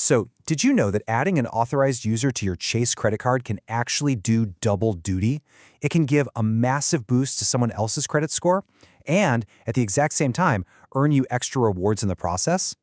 So, did you know that adding an authorized user to your Chase credit card can actually do double duty? It can give a massive boost to someone else's credit score and, at the exact same time, earn you extra rewards in the process?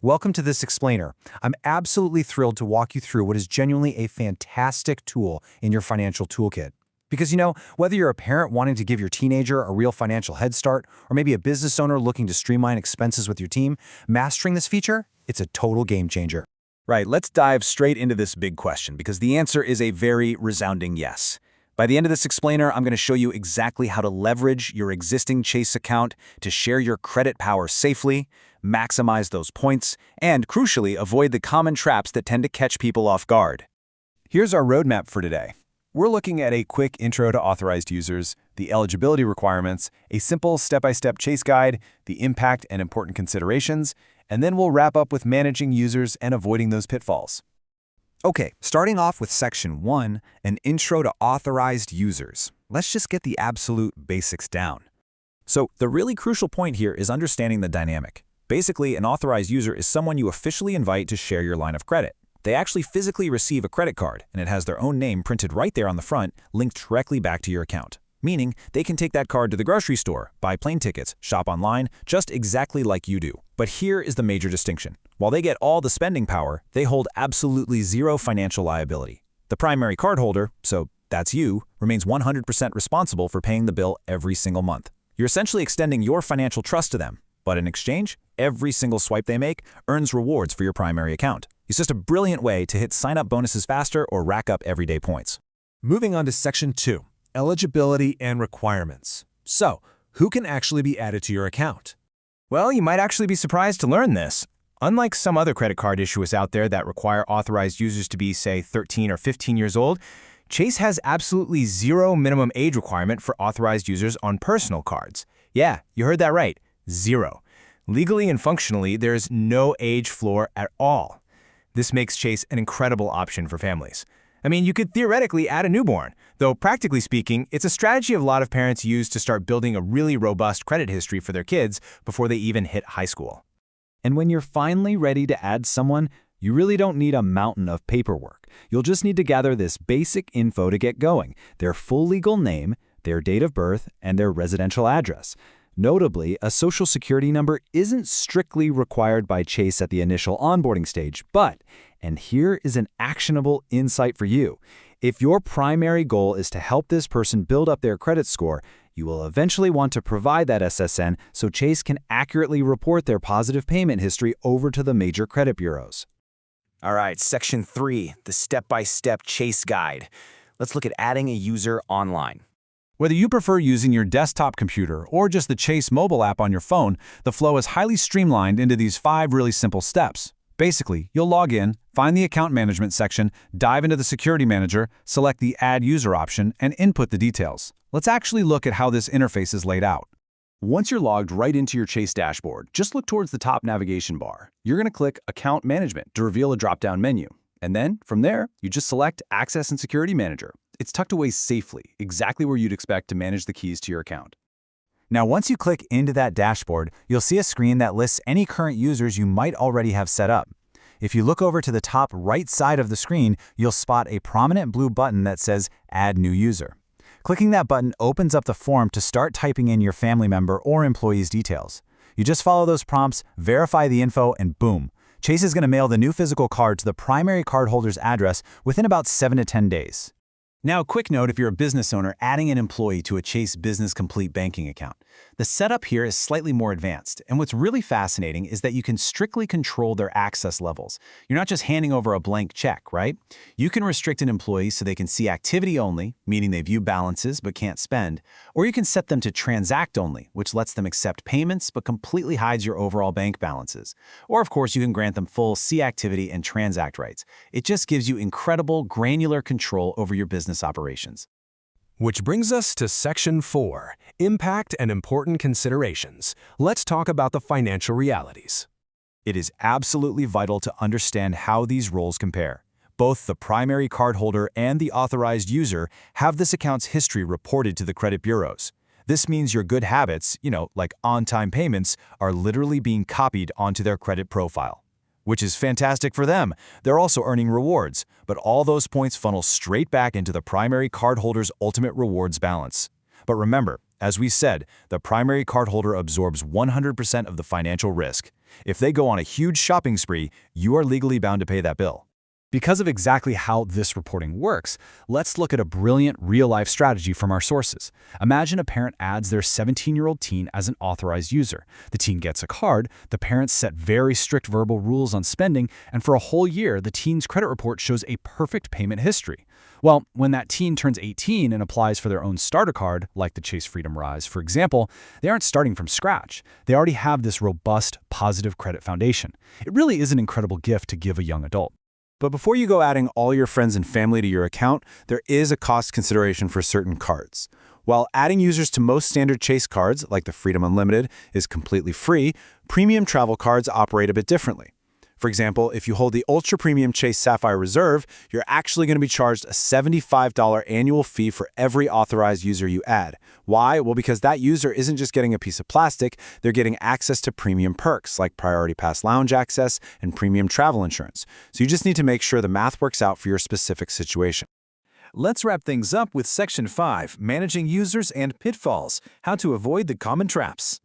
Welcome to this explainer. I'm absolutely thrilled to walk you through what is genuinely a fantastic tool in your financial toolkit. Because whether you're a parent wanting to give your teenager a real financial head start, or maybe a business owner looking to streamline expenses with your team, mastering this feature, it's a total game changer. Right, let's dive straight into this big question because the answer is a very resounding yes. By the end of this explainer, I'm going to show you exactly how to leverage your existing Chase account to share your credit power safely, maximize those points, and crucially, avoid the common traps that tend to catch people off guard. Here's our roadmap for today. We're looking at a quick intro to authorized users, the eligibility requirements, a simple step-by-step Chase guide, the impact and important considerations, and then we'll wrap up with managing users and avoiding those pitfalls. Okay, starting off with Section 1, an intro to authorized users. Let's just get the absolute basics down. So the really crucial point here is understanding the dynamic. Basically, an authorized user is someone you officially invite to share your line of credit. They actually physically receive a credit card, and it has their own name printed right there on the front, linked directly back to your account. Meaning, they can take that card to the grocery store, buy plane tickets, shop online, just exactly like you do. But here is the major distinction. While they get all the spending power, they hold absolutely zero financial liability. The primary cardholder, so that's you, remains 100% responsible for paying the bill every single month. You're essentially extending your financial trust to them, but in exchange, every single swipe they make earns rewards for your primary account. It's just a brilliant way to hit sign-up bonuses faster or rack up everyday points. Moving on to Section 2, eligibility and requirements. So, who can actually be added to your account? Well, you might actually be surprised to learn this. Unlike some other credit card issuers out there that require authorized users to be, say, 13 or 15 years old, Chase has absolutely zero minimum age requirement for authorized users on personal cards. Yeah, you heard that right, zero. Legally and functionally, there's no age floor at all. This makes Chase an incredible option for families. I mean, you could theoretically add a newborn, though practically speaking, it's a strategy a lot of parents use to start building a really robust credit history for their kids before they even hit high school. And when you're finally ready to add someone, you really don't need a mountain of paperwork. You'll just need to gather this basic info to get going: their full legal name, their date of birth, and their residential address. Notably, a social security number isn't strictly required by Chase at the initial onboarding stage, but, and here is an actionable insight for you, if your primary goal is to help this person build up their credit score, you will eventually want to provide that SSN so Chase can accurately report their positive payment history over to the major credit bureaus. All right, Section 3, the step-by-step Chase guide. Let's look at adding a user online. Whether you prefer using your desktop computer or just the Chase mobile app on your phone, the flow is highly streamlined into these 5 really simple steps. Basically, you'll log in, find the account management section, dive into the security manager, select the Add User option, and input the details. Let's actually look at how this interface is laid out. Once you're logged right into your Chase dashboard, just look towards the top navigation bar. You're going to click Account Management to reveal a drop-down menu. And then, from there, you just select Access and Security Manager. It's tucked away safely, exactly where you'd expect to manage the keys to your account. Now, once you click into that dashboard, you'll see a screen that lists any current users you might already have set up. If you look over to the top right side of the screen, you'll spot a prominent blue button that says Add New User. Clicking that button opens up the form to start typing in your family member or employee's details. You just follow those prompts, verify the info, and boom. Chase is going to mail the new physical card to the primary cardholder's address within about 7 to 10 days. Now, a quick note if you're a business owner adding an employee to a Chase Business Complete banking account. The setup here is slightly more advanced, and what's really fascinating is that you can strictly control their access levels. You're not just handing over a blank check, right? You can restrict an employee so they can see activity only, meaning they view balances but can't spend, or you can set them to transact only, which lets them accept payments but completely hides your overall bank balances. Or of course, you can grant them full see activity and transact rights. It just gives you incredible granular control over your business operations. Which brings us to Section 4, impact and important considerations. Let's talk about the financial realities. It is absolutely vital to understand how these roles compare. Both the primary cardholder and the authorized user have this account's history reported to the credit bureaus. This means your good habits, like on-time payments, are literally being copied onto their credit profile. which is fantastic for them. They're also earning rewards, but all those points funnel straight back into the primary cardholder's ultimate rewards balance. But remember, as we said, the primary cardholder absorbs 100% of the financial risk. If they go on a huge shopping spree, you are legally bound to pay that bill. Because of exactly how this reporting works, let's look at a brilliant real-life strategy from our sources. Imagine a parent adds their 17-year-old teen as an authorized user. The teen gets a card, the parents set very strict verbal rules on spending, and for a whole year, the teen's credit report shows a perfect payment history. Well, when that teen turns 18 and applies for their own starter card, like the Chase Freedom Rise, for example, they aren't starting from scratch. They already have this robust, positive credit foundation. It really is an incredible gift to give a young adult. But before you go adding all your friends and family to your account, there is a cost consideration for certain cards. While adding users to most standard Chase cards, like the Freedom Unlimited, is completely free, premium travel cards operate a bit differently. For example, if you hold the ultra-premium Chase Sapphire Reserve, you're actually going to be charged a $75 annual fee for every authorized user you add. Why? Well, because that user isn't just getting a piece of plastic, they're getting access to premium perks like Priority Pass lounge access and premium travel insurance. So you just need to make sure the math works out for your specific situation. Let's wrap things up with Section 5, Managing Users and Pitfalls, How to Avoid the Common Traps.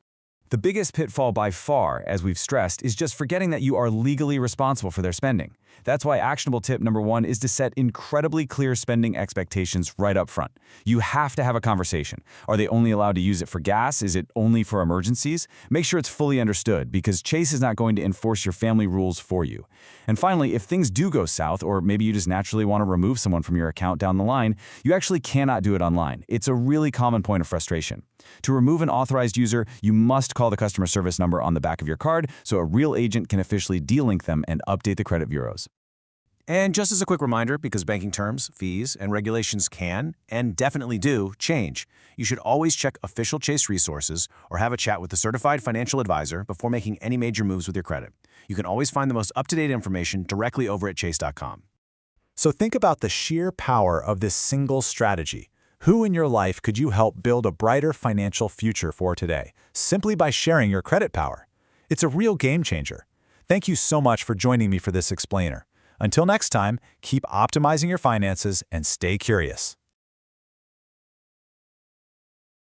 The biggest pitfall by far, as we've stressed, is just forgetting that you are legally responsible for their spending. That's why actionable tip number 1 is to set incredibly clear spending expectations right up front. You have to have a conversation. Are they only allowed to use it for gas? Is it only for emergencies? Make sure it's fully understood, because Chase is not going to enforce your family rules for you. And finally, if things do go south, or maybe you just naturally want to remove someone from your account down the line, you actually cannot do it online. It's a really common point of frustration. To remove an authorized user, you must call the customer service number on the back of your card so a real agent can officially delink them and update the credit bureaus. And just as a quick reminder, because banking terms, fees, and regulations can, and definitely do, change, you should always check official Chase resources or have a chat with a certified financial advisor before making any major moves with your credit. You can always find the most up-to-date information directly over at chase.com. So think about the sheer power of this single strategy. Who in your life could you help build a brighter financial future for today, simply by sharing your credit power? It's a real game changer. Thank you so much for joining me for this explainer. Until next time, keep optimizing your finances and stay curious.